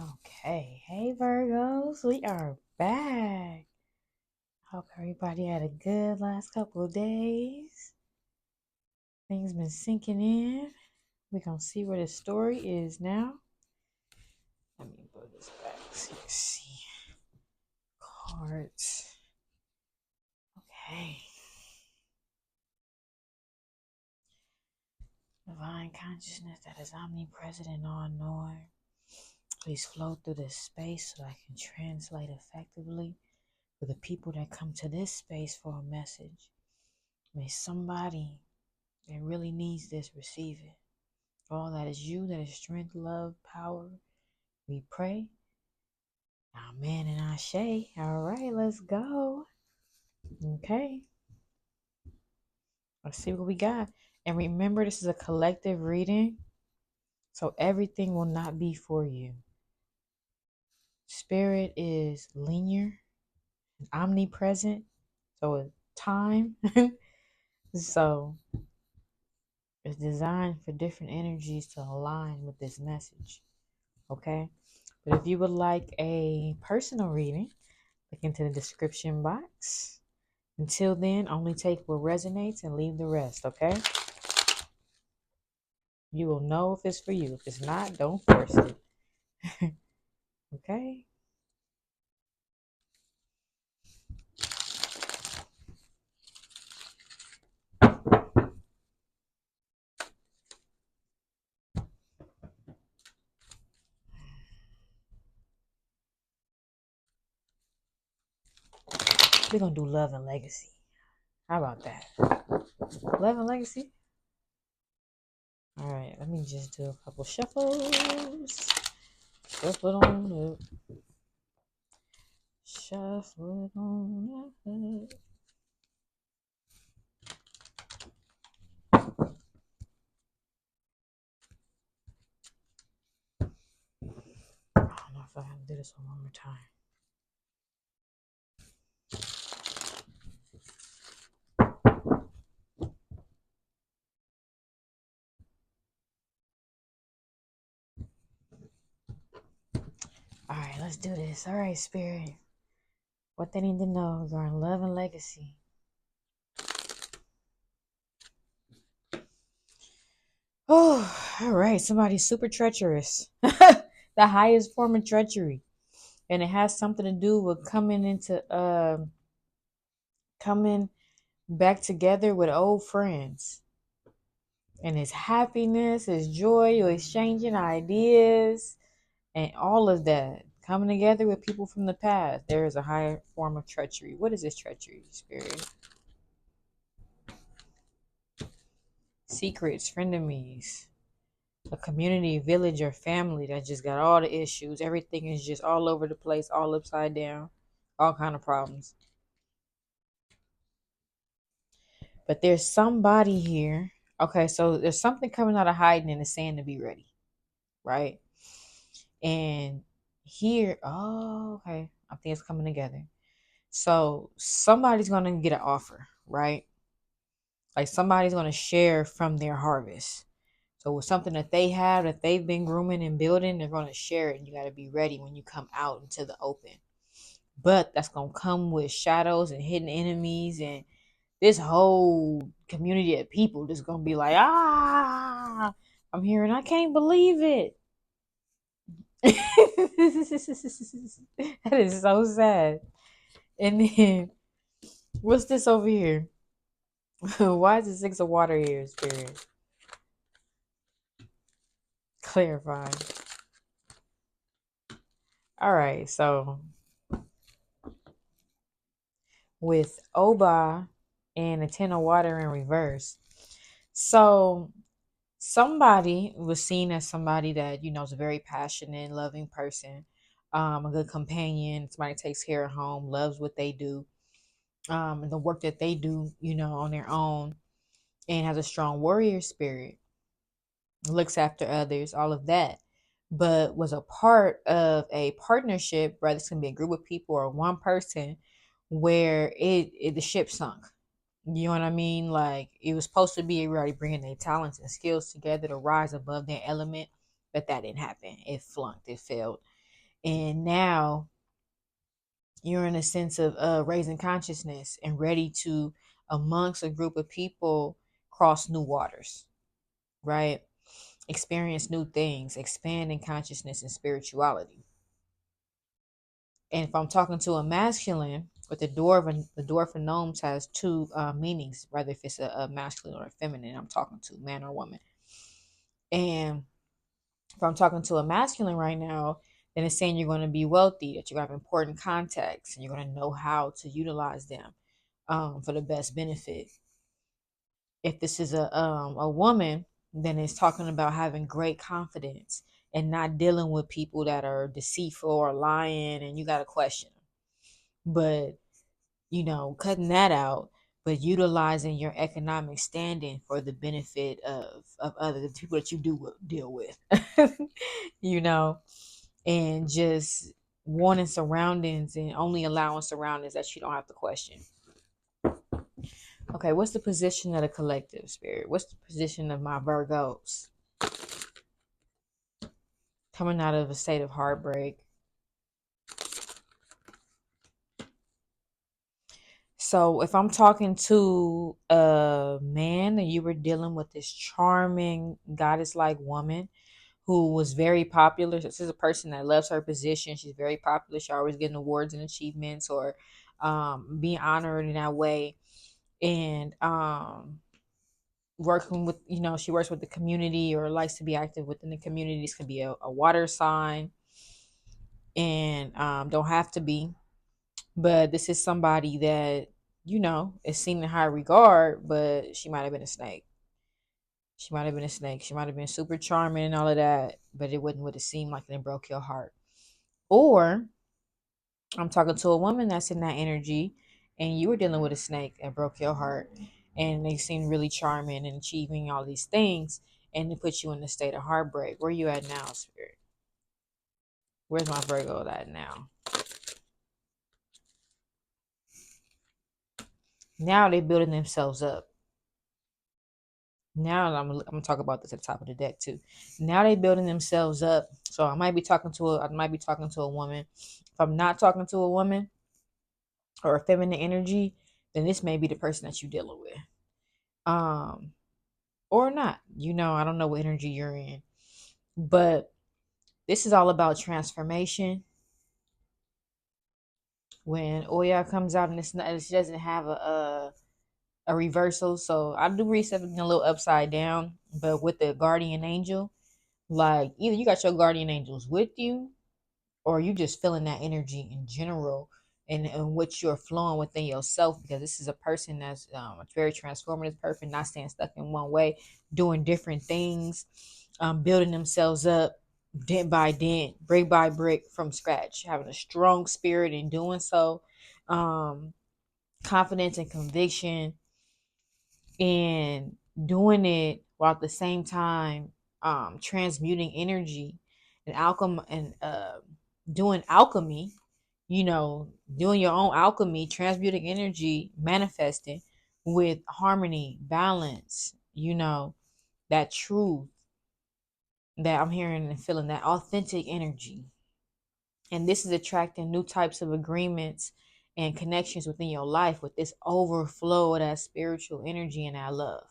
Okay, hey Virgos, we are back. Hope everybody had a good last couple of days. Things been sinking in. We're gonna see where the story is now. Let me put this back so you can see cards. Okay. Divine consciousness that is omnipresent and all-knowing. Please flow through this space so I can translate effectively for the people that come to this space for a message. May somebody that really needs this receive it. All that is you, that is strength, love, power. We pray. Amen and Ashe. All right, let's go. Okay. Let's see what we got. And remember, this is a collective reading, so everything will not be for you. Spirit is linear, omnipresent, so it's time. So it's designed for different energies to align with this message. Okay? But if you would like a personal reading, look into the description box. Until then, only take what resonates and leave the rest, okay? You will know if it's for you. If it's not, don't force it. Okay? We're going to do love and legacy. How about that? Love and legacy? All right, let me just do a couple shuffles. Shuffle on up. Shuffle on up. I don't know if I can do this one more time. All right, let's do this. All right, Spirit. What they need to know regarding love and legacy. Oh, all right. Somebody's super treacherous. The highest form of treachery. And it has something to do with coming back together with old friends. And his happiness, his joy, you're exchanging ideas, and all of that. Coming together with people from the past. There is a higher form of treachery. What is this treachery, Spirit? Secrets, frenemies, a community, village, or family that just got all the issues. Everything is just all over the place, all upside down, all kind of problems. But there's somebody here. Okay, so there's something coming out of hiding and it's saying to be ready, right? And here, oh, okay, I think it's coming together. So somebody's gonna get an offer, right? Like somebody's gonna share from their harvest. So with something that they have that they've been grooming and building, they're gonna share it. And you gotta be ready when you come out into the open. But that's gonna come with shadows and hidden enemies and this whole community of people just gonna be like, I'm here and I can't believe it. That is so sad. And then what's this over here? Why is the six of water here, Spirit? Clarify. All right, so with Oba and the ten of water in reverse. So somebody was seen as somebody that, is a very passionate, loving person, a good companion, somebody that takes care of home, loves what they do, and the work that they do, on their own, and has a strong warrior spirit, looks after others, all of that. But was a part of a partnership, whether it's gonna be a group of people or one person, where the ship sunk. You know what I mean? Like it was supposed to be everybody bringing their talents and skills together to rise above their element, but that didn't happen. It flunked. It failed. And now you're in a sense of raising consciousness and ready to, amongst a group of people, cross new waters, right? Experience new things, expand in consciousness and spirituality. And if I'm talking to a masculine, with the dwarf of gnomes has two meanings, whether if it's a masculine or a feminine. I'm talking to man or woman. And if I'm talking to a masculine right now, then it's saying you're going to be wealthy, that you're going to have important contacts, and you're going to know how to utilize them for the best benefit. If this is a woman, then it's talking about having great confidence and not dealing with people that are deceitful or lying, and you got to question them. But cutting that out, but utilizing your economic standing for the benefit of other the people that you do deal with, you know, and just wanting surroundings and only allowing surroundings that you don't have to question. Okay, what's the position of the collective spirit? What's the position of my Virgos coming out of a state of heartbreak? So if I'm talking to a man and you were dealing with this charming goddess-like woman who was very popular. This is a person that loves her position. She's very popular. She's always getting awards and achievements or being honored in that way. And working with, she works with the community or likes to be active within the community. This could be a water sign and don't have to be. But this is somebody that, is seen in high regard, but she might have been a snake. She might have been a snake. She might have been super charming and all of that, but it wouldn't would have seemed like it broke your heart. Or I'm talking to a woman that's in that energy, and you were dealing with a snake that broke your heart, and they seem really charming and achieving all these things, and it puts you in a state of heartbreak. Where you at now, Spirit? Where's my Virgo at now? Now they're building themselves up. Now I'm gonna talk about this at the top of the deck too. Now they building themselves up. So I might be talking to a woman. If I'm not talking to a woman or a feminine energy, then this may be the person that you're dealing with. Um, or not. I don't know what energy you're in. But this is all about transformation. When Oya comes out and she doesn't have a reversal. So I do read something a little upside down, but with the guardian angel, like either you got your guardian angels with you or you just feeling that energy in general and what you're flowing within yourself, because this is a person that's a very transformative person, not staying stuck in one way, doing different things, building themselves up dent by dent, brick by brick from scratch, having a strong spirit in doing so, um, confidence and conviction, and doing it while at the same time transmuting energy and doing alchemy, doing your own alchemy, transmuting energy, manifesting with harmony, balance, that truth that I'm hearing and feeling, that authentic energy. And this is attracting new types of agreements and connections within your life with this overflow of that spiritual energy and that love.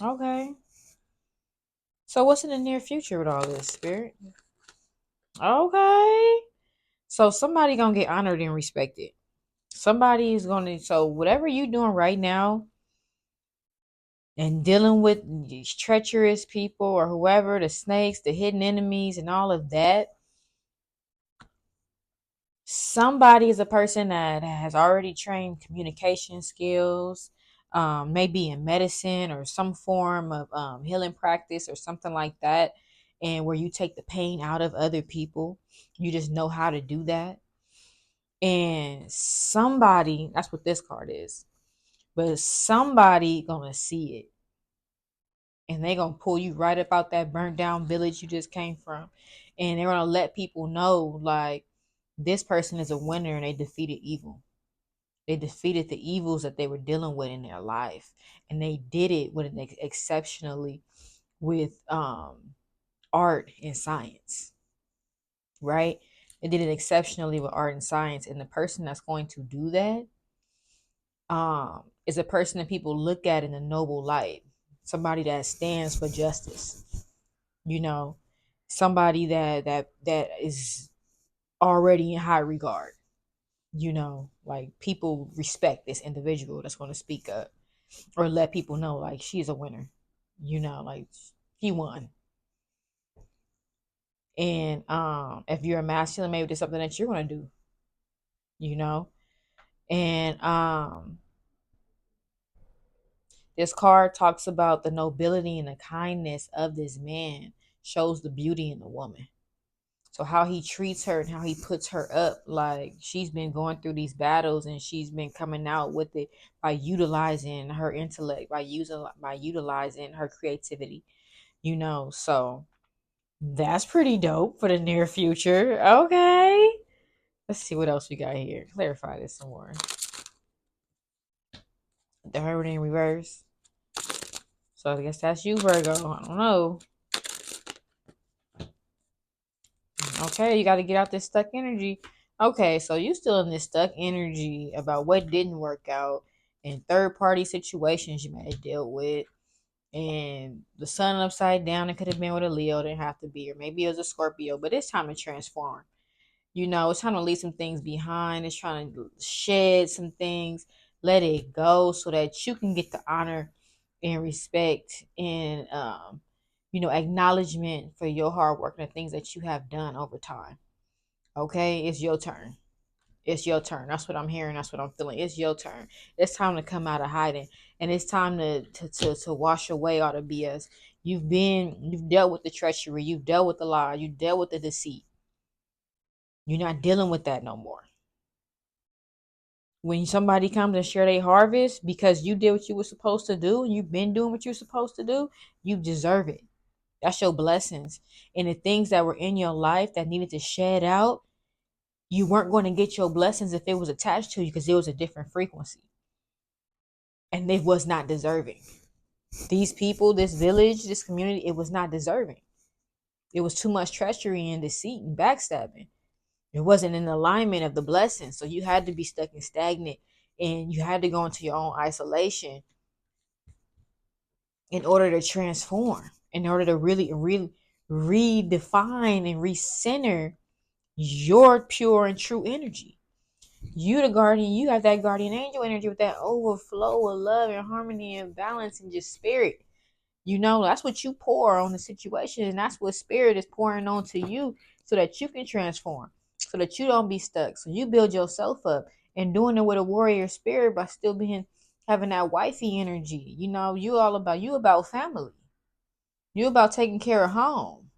Okay. So what's in the near future with all this, Spirit? Okay. So somebody gonna get honored and respected. Somebody is gonna, so whatever you doing right now and dealing with these treacherous people or whoever, the snakes, the hidden enemies and all of that, somebody is a person that has already trained communication skills, maybe in medicine or some form of healing practice or something like that, and where you take the pain out of other people. You just know how to do that. And somebody, that's what this card is, but somebody gonna see it and they gonna pull you right up out that burnt down village you just came from, and they're gonna let people know like this person is a winner and they defeated evil. They defeated the evils that they were dealing with in their life, and they did it with exceptionally with art and science. right? They did it exceptionally with art and science. And the person that's going to do that is a person that people look at in a noble light, somebody that stands for justice, you know, somebody that is already in high regard, like people respect this individual that's going to speak up or let people know like she's a winner, like she won. And if you're a masculine, maybe there's something that you're going to do, you know. And this card talks about the nobility and the kindness of this man, shows the beauty in the woman. So how he treats her and how he puts her up, like she's been going through these battles and she's been coming out with it by utilizing her intellect, by utilizing her creativity, So that's pretty dope for the near future. Okay. Let's see what else we got here. Clarify this some more. The Hermit in reverse. So I guess that's you, Virgo. I don't know. Okay, you got to get out this stuck energy. Okay, so you still in this stuck energy about what didn't work out and third party situations you may have dealt with. And the sun upside down, it could have been with a Leo, didn't have to be, or maybe it was a Scorpio, but it's time to transform. It's time to leave some things behind. It's trying to shed some things, let it go so that you can get the honor and respect and acknowledgement for your hard work and the things that you have done over time. Okay, it's your turn. It's your turn. That's what I'm hearing. That's what I'm feeling. It's your turn. It's time to come out of hiding, and it's time to wash away all the BS. You've dealt with the treachery. You've dealt with the lie. You dealt with the deceit. You're not dealing with that no more. When somebody comes and share their harvest because you did what you were supposed to do and you've been doing what you're supposed to do, you deserve it. That's your blessings. And the things that were in your life that needed to shed out, you weren't going to get your blessings if it was attached to you because it was a different frequency. And it was not deserving. These people, this village, this community, it was not deserving. It was too much treachery and deceit and backstabbing. It wasn't in alignment of the blessing. So you had to be stuck and stagnant and you had to go into your own isolation in order to transform, in order to really, really redefine and recenter your pure and true energy. You, the guardian, you have that guardian angel energy with that overflow of love and harmony and balance and just spirit. That's what you pour on the situation, and that's what spirit is pouring onto you so that you can transform, so that you don't be stuck. So you build yourself up and doing it with a warrior spirit by still having that wifey energy. You about family. You about taking care of home.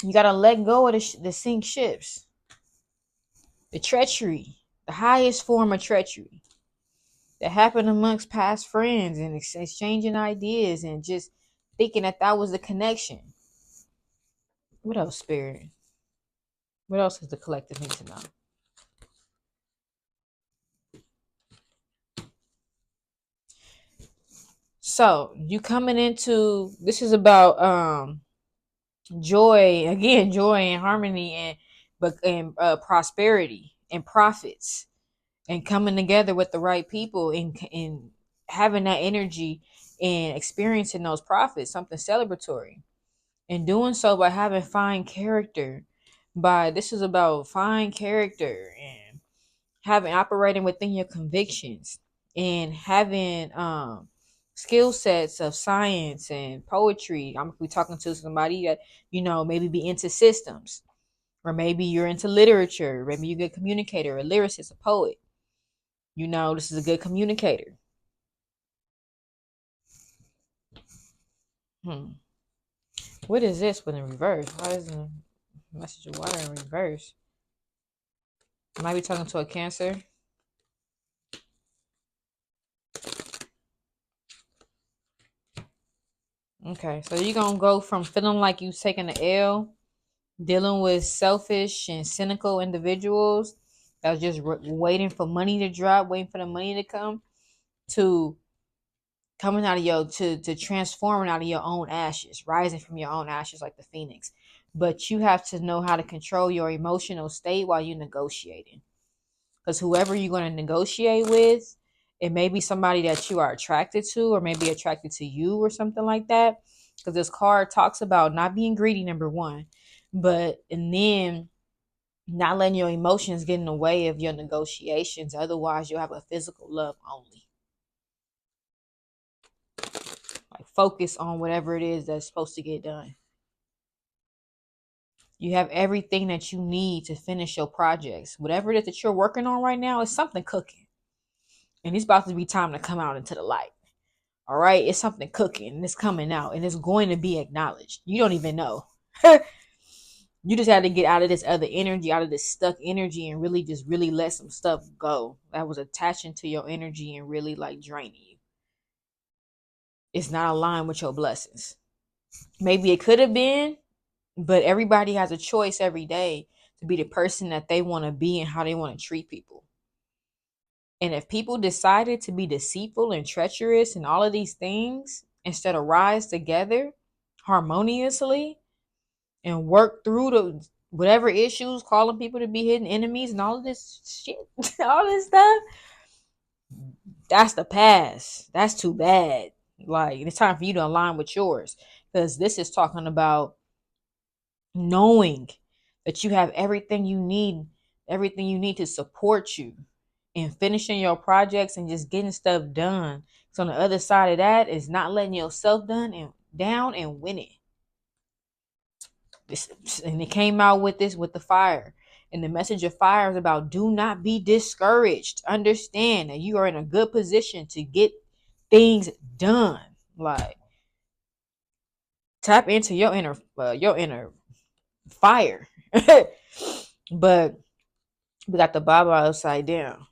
You gotta let go of the sink ships, the treachery, the highest form of treachery that happened amongst past friends and exchanging ideas and just thinking that was the connection. What else, Spirit? What else does the collective need to know? So you coming into this is about joy again, joy and harmony and prosperity and profits and coming together with the right people and having that energy and experiencing those profits, something celebratory. And doing so by having fine character. This is about fine character and having operating within your convictions and having skill sets of science and poetry. I'm be talking to somebody that maybe be into systems, or maybe you're into literature. Maybe you're a good communicator, a lyricist, a poet. This is a good communicator. What is this with in reverse? Why is the message of water in reverse? I might be talking to a Cancer. Okay, so you're gonna go from feeling like you taking the L, dealing with selfish and cynical individuals that was just waiting for money to drop, waiting for the money to come, to coming out of to transforming out of your own ashes, rising from your own ashes like the phoenix, but you have to know how to control your emotional state while you're negotiating. Because whoever you're going to negotiate with, it may be somebody that you are attracted to, or maybe attracted to you, or something like that. Because this card talks about not being greedy, number one, and then not letting your emotions get in the way of your negotiations. Otherwise, you'll have a physical love only. Like, focus on whatever it is that's supposed to get done. You have everything that you need to finish your projects. Whatever it is that you're working on right now, is something cooking. And it's about to be time to come out into the light. All right? It's something cooking and it's coming out and it's going to be acknowledged. You don't even know. You just had to get out of this other energy, out of this stuck energy, and really let some stuff go that was attaching to your energy and really like draining you. It's not aligned with your blessings. Maybe it could have been, but everybody has a choice every day to be the person that they want to be and how they want to treat people. And if people decided to be deceitful and treacherous and all of these things, instead of rise together harmoniously and work through the whatever issues, calling people to be hidden enemies and all of this shit, all this stuff, that's the past. That's too bad. Like, it's time for you to align with yours. Because this is talking about knowing that you have everything you need to support you in finishing your projects and just getting stuff done. So on the other side of that is not letting yourself down and winning. And it came out with the fire. And the message of fire is about, do not be discouraged. Understand that you are in a good position to get things done. Like, tap into your inner fire. But we got the Bible upside down.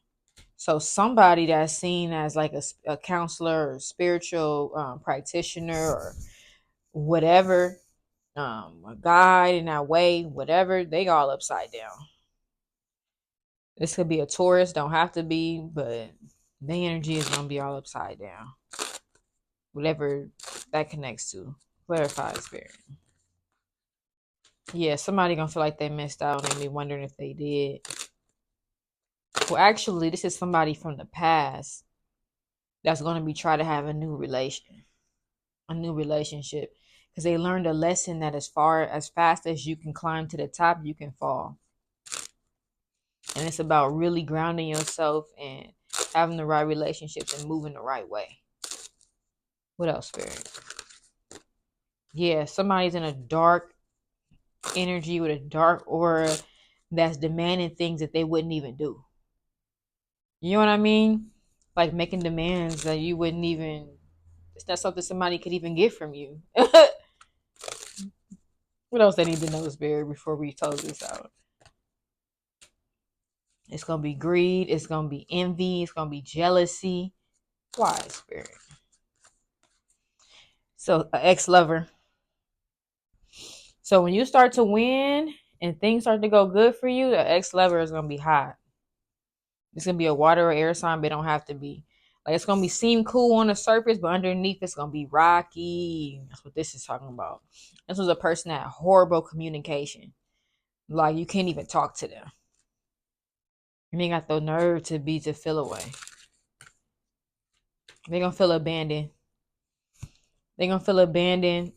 So somebody that's seen as like a counselor or spiritual practitioner or whatever, a guide in that way, whatever, they all upside down. This could be a Taurus, don't have to be, but the energy is gonna be all upside down. Whatever that connects to. Clarify spirit. Yeah, somebody gonna feel like they missed out and be wondering if they did. Well, actually, this is somebody from the past that's gonna be trying to have a new relationship, because they learned a lesson that as fast as you can climb to the top, you can fall. And it's about really grounding yourself and having the right relationships and moving the right way. What else, spirit? Yeah, somebody's in a dark energy with a dark aura that's demanding things that they wouldn't even do. You know what I mean? Like making demands that you wouldn't even, it's not something somebody could even get from you. What else they need to know, spirit, before we close this out? It's going to be greed. It's going to be envy. It's going to be jealousy. Why, spirit? So, an ex-lover. So, when you start to win and things start to go good for you, the ex-lover is going to be hot. It's going to be a water or air sign, but it don't have to be. Like, it's going to seem cool on the surface, but underneath it's going to be rocky. That's what this is talking about. This was a person that had horrible communication. Like, you can't even talk to them. And they got the nerve to feel away. They're going to feel abandoned. They're going to feel abandoned.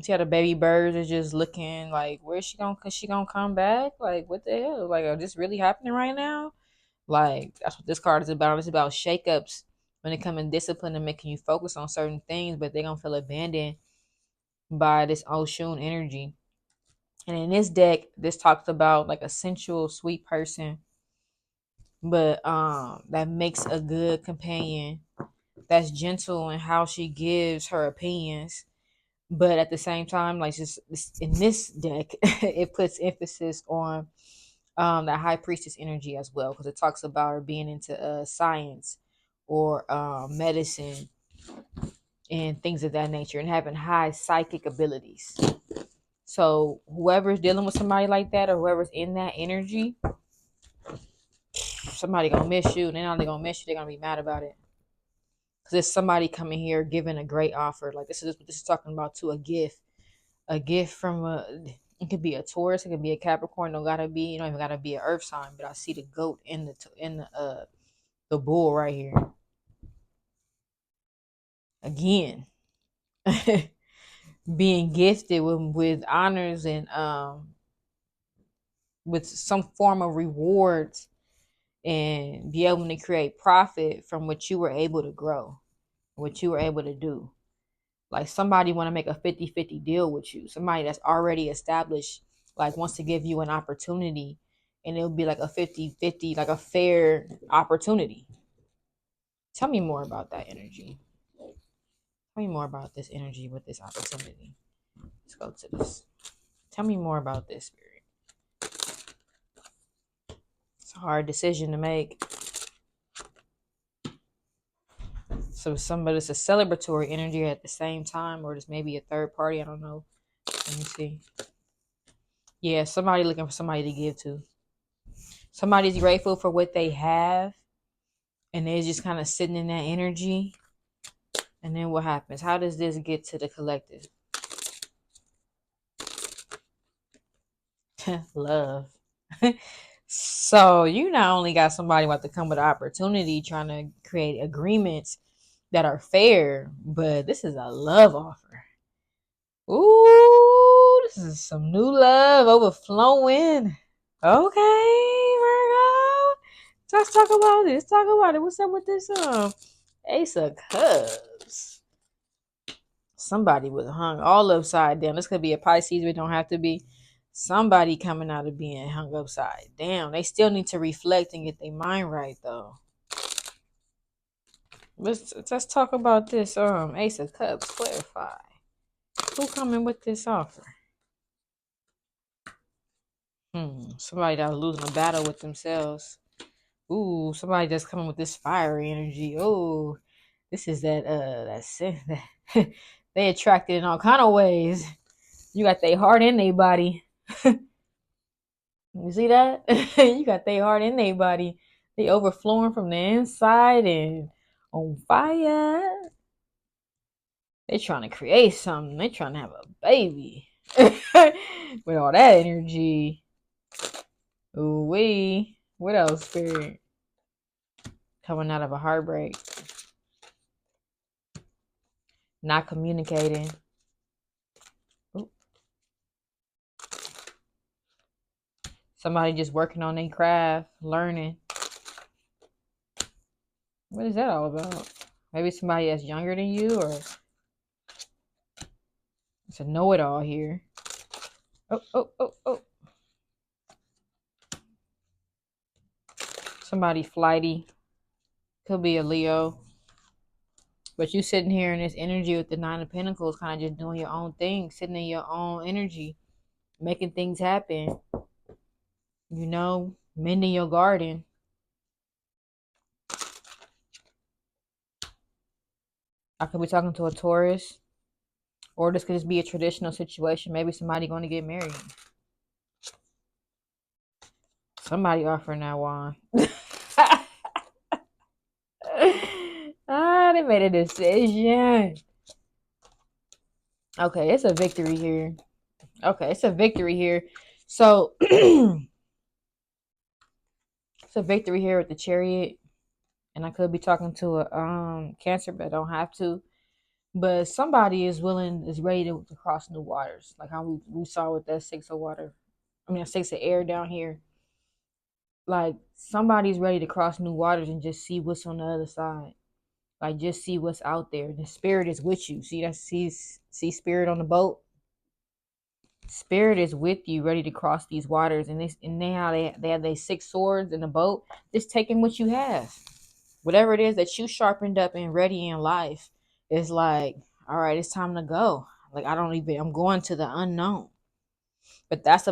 See how the baby birds are just looking like, where's she going? Cause she gonna come back? Like, what the hell? Like, are this really happening right now? Like, that's what this card is about. It's about shakeups when it comes in discipline and making you focus on certain things, but they're gonna feel abandoned by this Oshun energy. And in this deck, this talks about like a sensual, sweet person, but that makes a good companion. That's gentle in how she gives her opinions, but at the same time, like, just in this deck, it puts emphasis on the high priestess energy as well, because it talks about her being into science or medicine and things of that nature, and having high psychic abilities. So whoever's dealing with somebody like that, or whoever's in that energy, somebody gonna miss you. And they're not only gonna miss you, they're gonna be mad about it. Because there's somebody coming here giving a great offer. Like, this is talking about, to a gift. a gift from a, it could be a Taurus, it could be a Capricorn, don't gotta be, you don't even gotta be an earth sign, but I see the goat in the bull right here. Again, being gifted with honors and with some form of rewards and be able to create profit from what you were able to grow, what you were able to do. Like somebody want to make a 50-50 deal with you. Somebody that's already established, like wants to give you an opportunity, and it'll be like a 50-50, like a fair opportunity. Tell me more about that energy. Tell me more about this energy with this opportunity. Let's go to this. Tell me more about this, spirit. It's a hard decision to make. So somebody, it's a celebratory energy at the same time, or just maybe a third party. I don't know. Let me see. Yeah, somebody looking for somebody to give to. Somebody's grateful for what they have, and they're just kind of sitting in that energy. And then what happens? How does this get to the collective? Love. So you not only got somebody about to come with an opportunity, trying to create agreements that are fair, but this is a love offer. Ooh, this is some new love overflowing. Okay, Virgo. Let's talk about this. Talk about it. What's up with this Ace of Cups? Somebody was hung all upside down. This could be a Pisces, but it don't have to be. Somebody coming out of being hung upside down. They still need to reflect and get their mind right though. Let's talk about this Ace of Cups. Clarify. Who coming with this offer? Somebody that was losing a battle with themselves. Ooh, somebody just coming with this fiery energy. Oh, this is that they attracted in all kind of ways. You got their heart in their body. You see that? You got their heart in their body. They overflowing from the inside and on fire. They trying to create something. They trying to have a baby with all that energy. Ooh wee. What else, spirit? Coming out of a heartbreak. Not communicating. Ooh. Somebody just working on their craft, learning. What is that all about? Maybe somebody that's younger than you, or it's a know-it-all here. Oh. Somebody flighty. Could be a Leo. But you sitting here in this energy with the Nine of Pentacles, kind of just doing your own thing, sitting in your own energy, making things happen. You know, mending your garden. I could be talking to a Taurus. Or this could just be a traditional situation. Maybe somebody going to get married. Somebody offering that wine. They made a decision. Okay, it's a victory here. So it's a victory here with the Chariot. And I could be talking to a Cancer, but I don't have to. But somebody is ready to cross new waters. Like how we saw with that Six of Water. I mean, Six of Air down here. Like somebody's ready to cross new waters and just see what's on the other side. Like just see what's out there. The spirit is with you. See spirit on the boat. Spirit is with you, ready to cross these waters. And they have their six swords in the boat. Just taking what you have, whatever it is that you sharpened up and ready in life. It's like, all right, it's time to go. Like I'm going to the unknown. But that's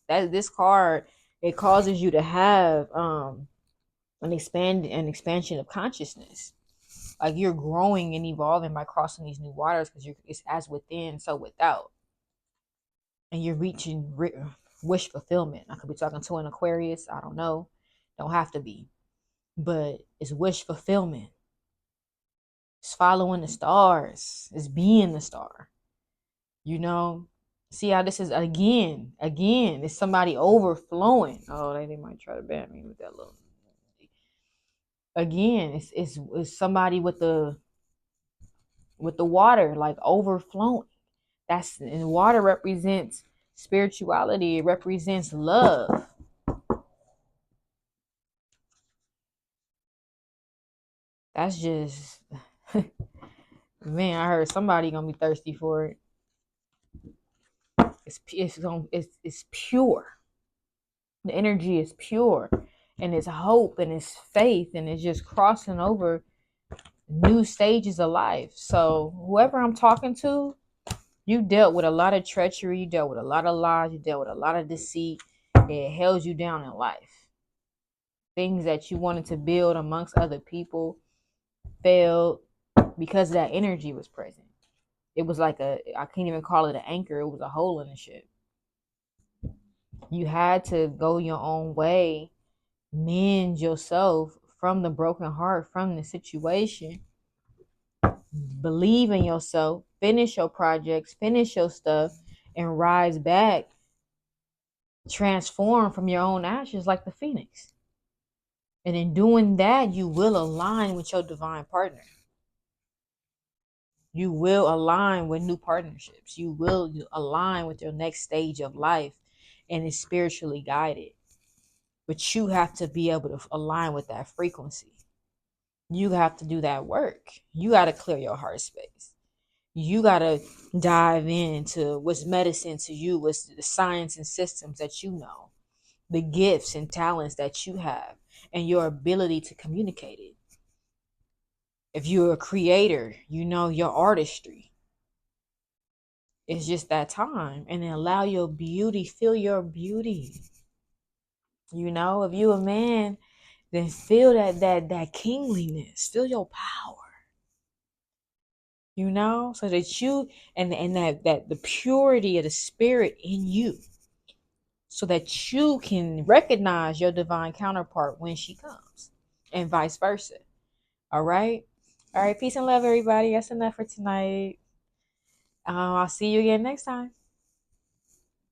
this card. It causes you to have an expansion of consciousness. Like you're growing and evolving by crossing these new waters because it's as within, so without, and you're reaching wish fulfillment. I could be talking to an Aquarius. I don't know. Don't have to be, but it's wish fulfillment. It's following the stars. It's being the star. You know, see how this is again, it's somebody overflowing. Oh, they might try to ban me with that little. Again, it's somebody with the water like overflowing. That's, and water represents spirituality. It represents love. That's just man. I heard somebody gonna be thirsty for it. It's pure. The energy is pure, and it's hope and it's faith, and it's just crossing over new stages of life. So whoever I'm talking to, you dealt with a lot of treachery, you dealt with a lot of lies, you dealt with a lot of deceit. It held you down in life. Things that you wanted to build amongst other people failed because that energy was present. It was like I can't even call it an anchor, it was a hole in the ship. You had to go your own way, mend yourself from the broken heart, from the situation. Believe in yourself, finish your projects, finish your stuff, and rise back, transform from your own ashes like the phoenix. And in doing that, you will align with your divine partner. You will align with new partnerships. You will align with your next stage of life, and it's spiritually guided. But you have to be able to align with that frequency. You have to do that work. You got to clear your heart space. You got to dive into what's medicine to you, what's the science and systems that you know, the gifts and talents that you have, and your ability to communicate it. If you're a creator, you know your artistry. It's just that time. And then allow your beauty, feel your beauty. You know, if you a man, then feel that kingliness, feel your power. You know, so that you and that the purity of the spirit in you, so that you can recognize your divine counterpart when she comes, and vice versa. All right. All right. Peace and love, everybody. That's enough for tonight. I'll see you again next time.